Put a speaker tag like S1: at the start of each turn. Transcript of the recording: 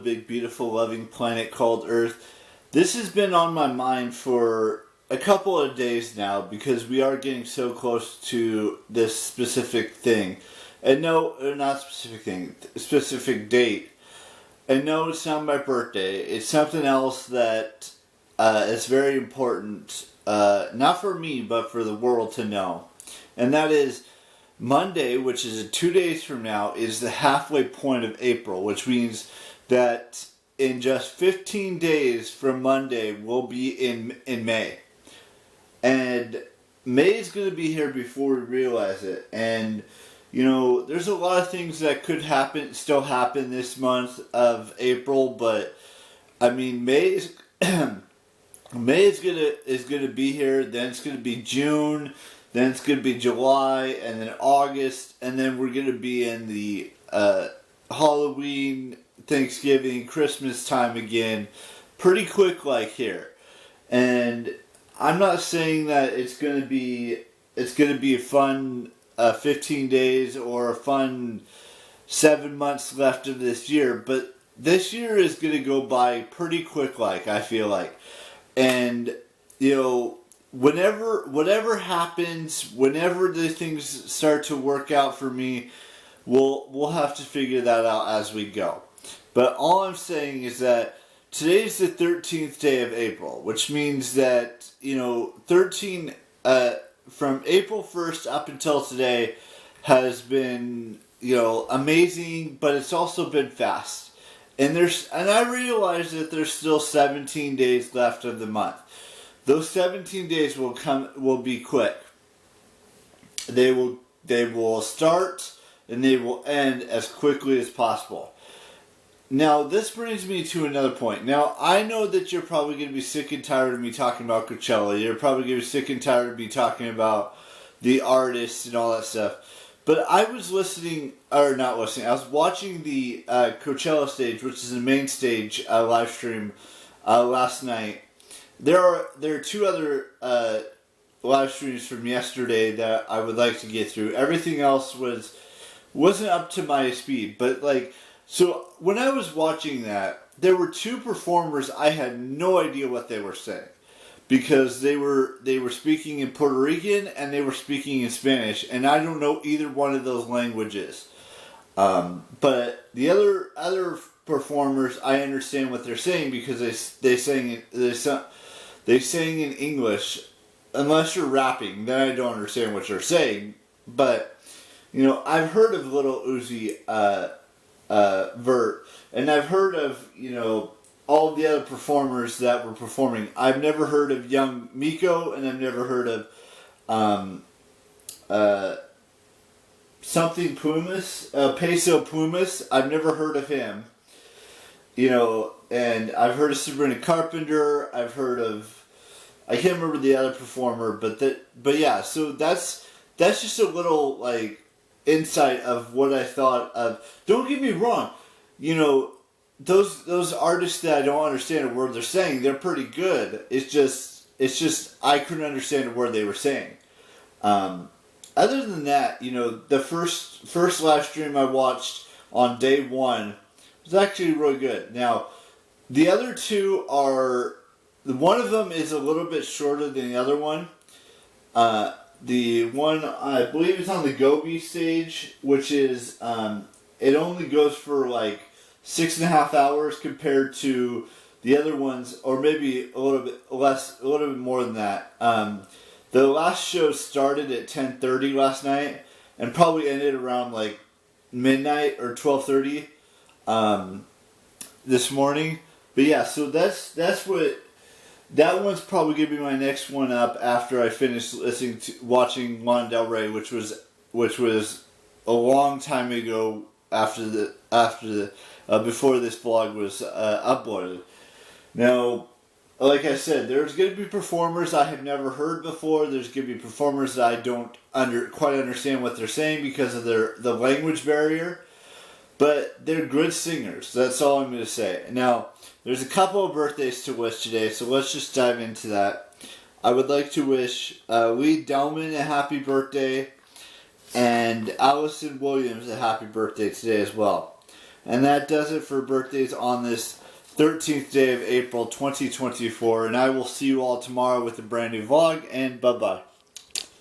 S1: big, beautiful, loving planet called Earth. This has been on my mind for a couple of days now because we are getting so close to this specific thing. And no, not specific thing, specific date. And no, it's not my birthday. It's something else that is very important, not for me, but for the world to know. And that is Monday, which is 2 days from now, is the halfway point of April, which means that in just 15 days from Monday, we'll be in May. And May is going to be here before we realize it. And, you know, there's a lot of things that could still happen this month of April, but, I mean, May is gonna be here, then it's gonna be June, then it's gonna be July, and then August, and then we're gonna be in the Halloween, Thanksgiving, Christmas time again, pretty quick like here. And I'm not saying that it's gonna be a fun 15 days or a fun 7 months left of this year, but this year is gonna go by pretty quick like, I feel like. And, you know, whatever happens, whenever the things start to work out for me, we'll have to figure that out as we go. But all I'm saying is that today's the 13th day of April, which means that, you know, from April 1st up until today has been, you know, amazing, but it's also been fast. And I realize that there's still 17 days left of the month. Those 17 days will be quick. They will start and they will end as quickly as possible. Now, this brings me to another point. Now, I know that you're probably going to be sick and tired of me talking about Coachella. You're probably going to be sick and tired of me talking about the artists and all that stuff. But I was I was watching the Coachella stage, which is the main stage live stream last night. There are two other live streams from yesterday that I would like to get through. Everything else wasn't up to my speed. But so when I was watching that, there were two performers I had no idea what they were saying. Because they were speaking in Puerto Rican and they were speaking in Spanish, and I don't know either one of those languages. But the other performers, I understand what they're saying because they sang in English. Unless you're rapping, then I don't understand what you're saying. But you know, I've heard of Little Uzi Vert, and I've heard of, you know, all the other performers that were performing. I've never heard of Young Miko, and I've never heard of something Pumas, Peso Pumas. I've never heard of him. You know, and I've heard of Sabrina Carpenter. I've heard of, I can't remember the other performer, but yeah. So that's just a little insight of what I thought of. Don't get me wrong, you know. Those artists that I don't understand a word they're saying, they're pretty good. It's just I couldn't understand a word they were saying. Other than that, you know, the first live stream I watched on day one was actually really good. Now, the other two one of them is a little bit shorter than the other one. The one I believe is on the Gobi stage, which is it only goes for 6.5 hours compared to the other ones, or maybe a little bit less, a little bit more than that. The last show started at 10:30 last night and probably ended around midnight or 12:30 this morning. But yeah, so that one's probably gonna be my next one up after I finish watching Lana Del Rey, which was a long time ago before this vlog was uploaded. Now, like I said, there's going to be performers I have never heard before. There's going to be performers that I don't quite understand what they're saying because of the language barrier. But they're good singers. That's all I'm going to say. Now, there's a couple of birthdays to wish today, so let's just dive into that. I would like to wish Lee Delman a happy birthday and Allison Williams a happy birthday today as well. And that does it for birthdays on this 13th day of April 2024. And I will see you all tomorrow with a brand new vlog. And bye-bye.